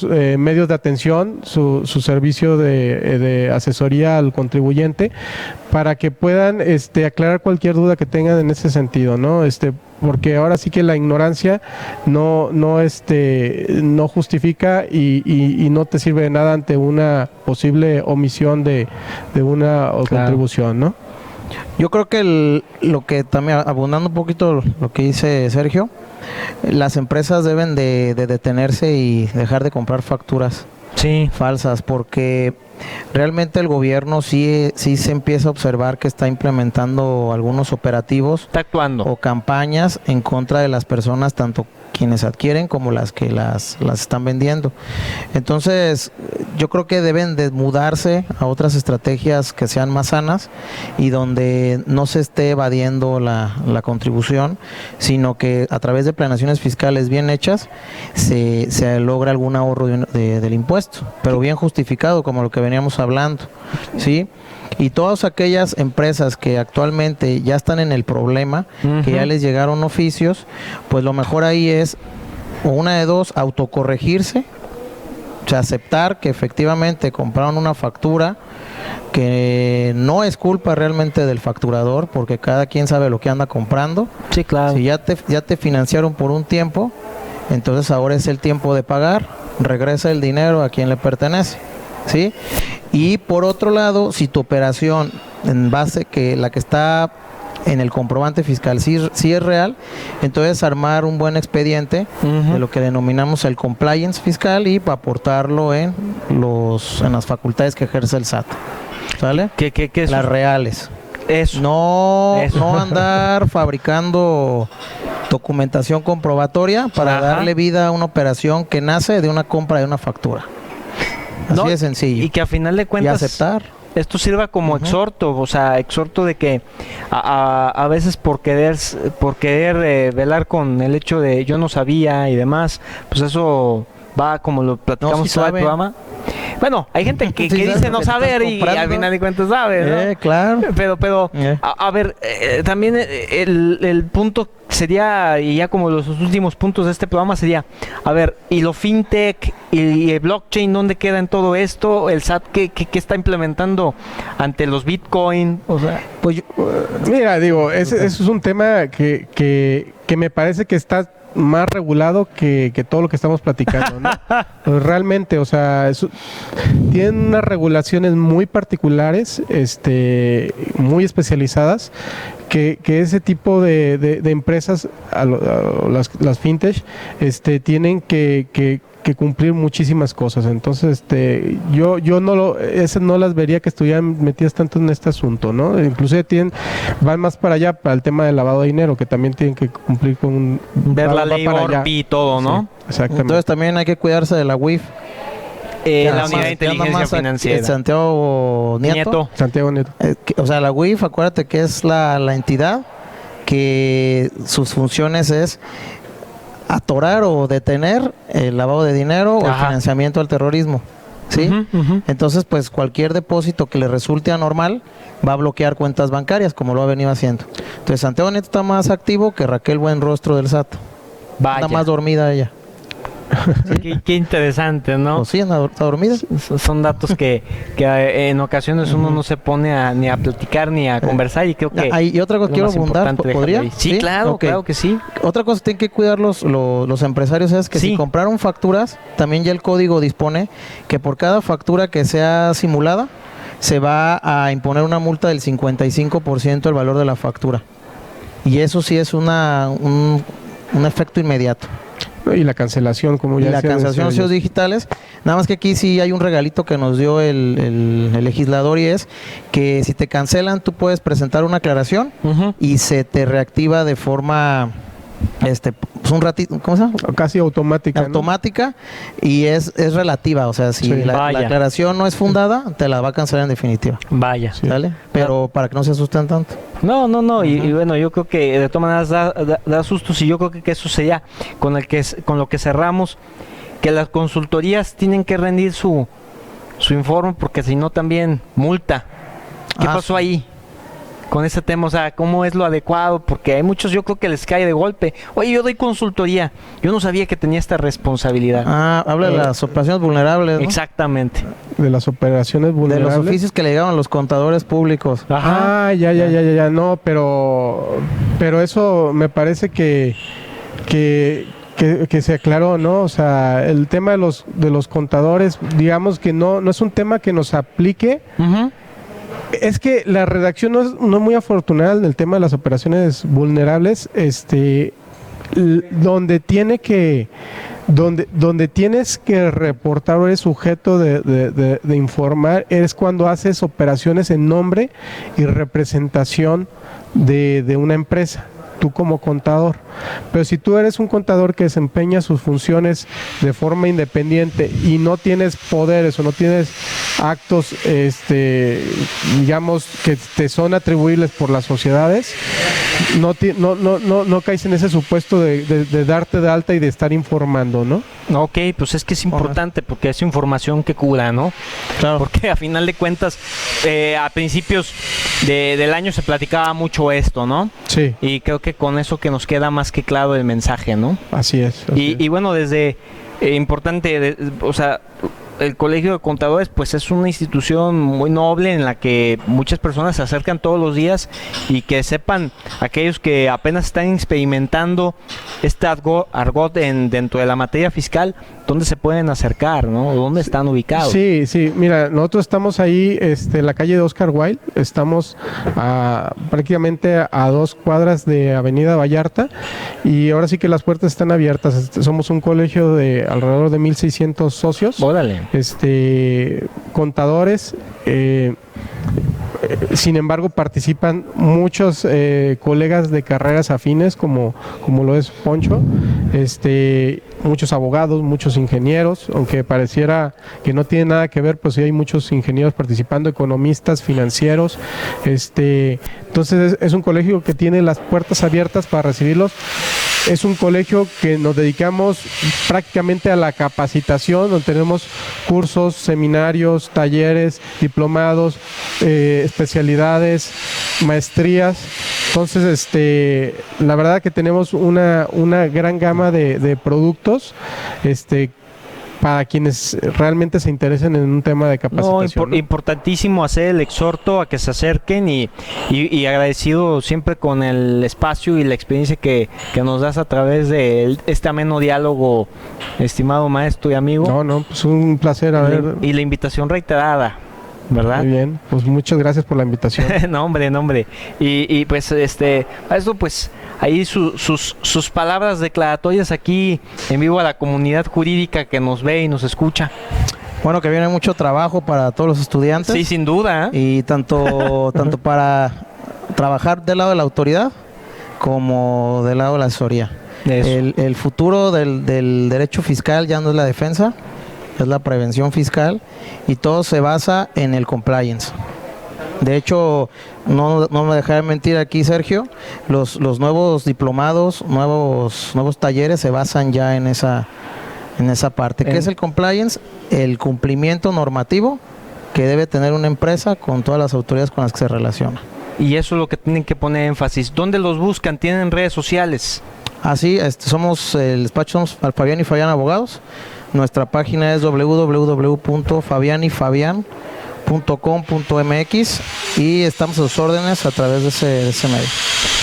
medios de atención, su servicio de asesoría al contribuyente, para que puedan aclarar cualquier duda que tengan en ese sentido, ¿no? Porque ahora sí que la ignorancia no justifica y no te sirve de nada ante una posible omisión de una contribución, ¿no? Yo creo que lo que también, abundando un poquito lo que dice Sergio, las empresas deben de detenerse y dejar de comprar facturas falsas, porque realmente el gobierno sí se empieza a observar que está implementando algunos operativos, está actuando, o campañas en contra de las personas, tanto quienes adquieren como las que las están vendiendo. Entonces yo creo que deben de mudarse a otras estrategias que sean más sanas y donde no se esté evadiendo la contribución, sino que a través de planeaciones fiscales bien hechas se logra algún ahorro del impuesto, pero bien justificado, como lo que veníamos hablando, ¿sí? Y todas aquellas empresas que actualmente ya están en el problema, uh-huh, que ya les llegaron oficios, pues lo mejor ahí es, o una de dos, autocorregirse, o sea, aceptar que efectivamente compraron una factura que no es culpa realmente del facturador, porque cada quien sabe lo que anda comprando. Sí, claro. Si ya te financiaron por un tiempo, entonces ahora es el tiempo de pagar, regresa el dinero a quien le pertenece, ¿sí? Y por otro lado, si tu operación en base que la que está en el comprobante fiscal sí es real, entonces armar un buen expediente, uh-huh, de lo que denominamos el compliance fiscal y aportarlo en las facultades que ejerce el SAT, ¿sale? ¿Qué es las reales. Eso. No andar fabricando documentación comprobatoria para, ajá, darle vida a una operación que nace de una compra de una factura. Así de sencillo. Y que a final de cuentas y aceptar. Esto sirva como, uh-huh, exhorto, o sea, exhorto de que a veces por querer velar con el hecho de yo no sabía y demás, pues eso va como lo platicamos todo el programa. Bueno, hay gente que dice no saber y al final de cuentas sabe, ¿no? Claro. Pero a ver, también el punto sería, y ya como los últimos puntos de este programa sería, a ver, y lo fintech y el blockchain, ¿dónde queda en todo esto? El SAT, ¿qué está implementando ante los Bitcoin? O sea, pues mira, digo, eso es un tema que me parece que está más regulado que todo lo que estamos platicando, ¿no? Pues realmente, o sea, tienen unas regulaciones muy particulares, muy especializadas, que ese tipo de empresas, las fintech, tienen que cumplir muchísimas cosas. Entonces, yo no las vería que estuvieran metidas tanto en este asunto, ¿no? Inclusive van más para allá, para el tema del lavado de dinero, que también tienen que cumplir con ver la ley Orpi y todo, ¿no? Sí, exactamente. Entonces también hay que cuidarse de la UIF. La unidad de inteligencia financiera. Santiago Nieto. O sea, la UIF, acuérdate que es la entidad que sus funciones es atorar o detener el lavado de dinero, ajá, o el financiamiento al terrorismo, ¿sí? Uh-huh, uh-huh. Entonces, pues cualquier depósito que le resulte anormal va a bloquear cuentas bancarias, como lo ha venido haciendo. Entonces, Santiago Nieto está más activo que Raquel Buenrostro del SAT. Vaya. Anda más dormida ella. Qué interesante, ¿no? Pues sí, está dormida. Son datos que en ocasiones uno no se pone ni a platicar ni a conversar, y creo que Y otra cosa es lo quiero más abundar, importante dejarlo ¿podría? ahí. Sí, claro, Ok. claro que sí. Otra cosa que tienen que cuidar los empresarios es que Sí. si compraron facturas, también ya el código dispone que por cada factura que sea simulada, se va a imponer una multa del 55% del valor de la factura. Y eso sí es un efecto inmediato. Y la cancelación, como Y ya la decía, cancelación de decía sellos digitales, nada más que aquí sí hay un regalito que nos dio el legislador, y es que si te cancelan tú puedes presentar una aclaración Ujú. y se te reactiva de forma pues un ratito, ¿cómo se llama? casi automática, ¿no? Automática, y es relativa, o sea, si Sí. la Vaya. aclaración no es fundada, te la va a cancelar en definitiva. Vaya. Sí. ¿Sale? Pero para que no se asusten tanto. No, y bueno, yo creo que de todas maneras da sustos, y yo creo que eso sería con lo que cerramos, que las consultorías tienen que rendir su informe, porque si no también multa. ¿Qué pasó ahí con ese tema? O sea, ¿cómo es lo adecuado? Porque hay muchos, yo creo que les cae de golpe. Oye, yo doy consultoría, yo no sabía que tenía esta responsabilidad. Habla de las operaciones vulnerables, ¿no? Exactamente. De las operaciones De vulnerables. los oficios que le llegaban a los contadores públicos. Ah, ya, no, pero eso me parece que se aclaró, ¿no? O sea, el tema de los contadores, digamos que no es un tema que nos aplique. Ujú. Es que la redacción no es muy afortunada en el tema de las operaciones vulnerables, donde tienes que reportar o eres sujeto de informar, es cuando haces operaciones en nombre y representación de una empresa, tú como contador. Pero si tú eres un contador que desempeña sus funciones de forma independiente y no tienes poderes o no tienes actos, digamos, que te son atribuibles por las sociedades, no caes en ese supuesto de darte de alta y de estar informando, ¿no? Ok, pues es que es importante, porque es información que cura, ¿no? Claro. Porque a final de cuentas, a principios del año se platicaba mucho esto, ¿no? Sí, Y creo que con eso que nos queda más que claro el mensaje, ¿no? así es. Y bueno, desde importante, o sea, el Colegio de Contadores pues es una institución muy noble en la que muchas personas se acercan todos los días, y que sepan aquellos que apenas están experimentando este argot dentro de la materia fiscal, dónde se pueden acercar, ¿no? ¿Dónde están ubicados? Sí, mira, nosotros estamos ahí en la calle de Oscar Wilde, estamos prácticamente a 2 cuadras de Avenida Vallarta, y ahora sí que las puertas están abiertas. Somos un colegio de alrededor de 1,600 socios. Órale. Contadores, sin embargo participan muchos colegas de carreras afines como lo es Poncho, muchos abogados, muchos ingenieros, aunque pareciera que no tiene nada que ver, pues sí hay muchos ingenieros participando, economistas, financieros. Entonces es un colegio que tiene las puertas abiertas para recibirlos. Es un colegio que nos dedicamos prácticamente a la capacitación, donde tenemos cursos, seminarios, talleres, diplomados, especialidades, maestrías. Entonces, la verdad que tenemos una gran gama de productos, para quienes realmente se interesen en un tema de capacitación. ¿No? Importantísimo hacer el exhorto a que se acerquen, y agradecido siempre con el espacio y la experiencia que nos das a través de este ameno diálogo, estimado maestro y amigo. No, pues un placer Y la invitación reiterada, ¿verdad? Muy bien, pues muchas gracias por la invitación. no, hombre. Y pues, maestro, pues ahí sus palabras declaratorias aquí en vivo a la comunidad jurídica que nos ve y nos escucha. Bueno, que viene mucho trabajo para todos los estudiantes. Sí, sin duda. Y tanto para trabajar del lado de la autoridad como del lado de la asesoría. El futuro del derecho fiscal ya no es la defensa, es la prevención fiscal, y todo se basa en el compliance. De hecho, no me dejaré mentir aquí, Sergio, los nuevos diplomados, nuevos talleres se basan ya en esa parte. ¿Qué es el compliance? El cumplimiento normativo que debe tener una empresa con todas las autoridades con las que se relaciona. Y eso es lo que tienen que poner énfasis. ¿Dónde los buscan? ¿Tienen redes sociales? Así, somos el despacho, somos Fabián y Fabián Abogados. Nuestra página es www.fabianyfabian.com.mx y estamos a sus órdenes a través de ese medio.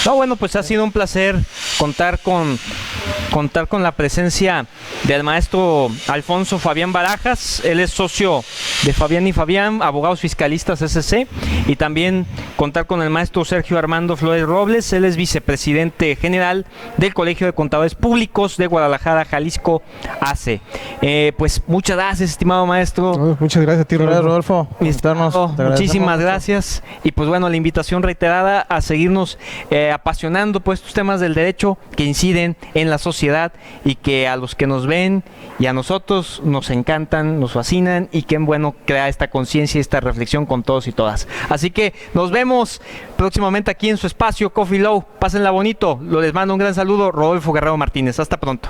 No, bueno, pues ha sido un placer contar con la presencia del maestro Alfonso Fabián Barajas. Él es socio de Fabián y Fabián, abogados fiscalistas SC, y también contar con el maestro Sergio Armando Flores Robles. Él es vicepresidente general del Colegio de Contadores Públicos de Guadalajara, Jalisco, AC. Pues muchas gracias, estimado maestro. No, muchas gracias a ti, Rodolfo. Muchísimas gracias. Y pues bueno, la invitación reiterada a seguirnos apasionando por estos temas del derecho que inciden en la sociedad y que a los que nos ven y a nosotros nos encantan, nos fascinan, y qué bueno crear esta conciencia y esta reflexión con todos y todas. Así que nos vemos próximamente aquí en su espacio Coffee Low. Pásenla bonito. Les mando un gran saludo, Rodolfo Guerrero Martínez. Hasta pronto.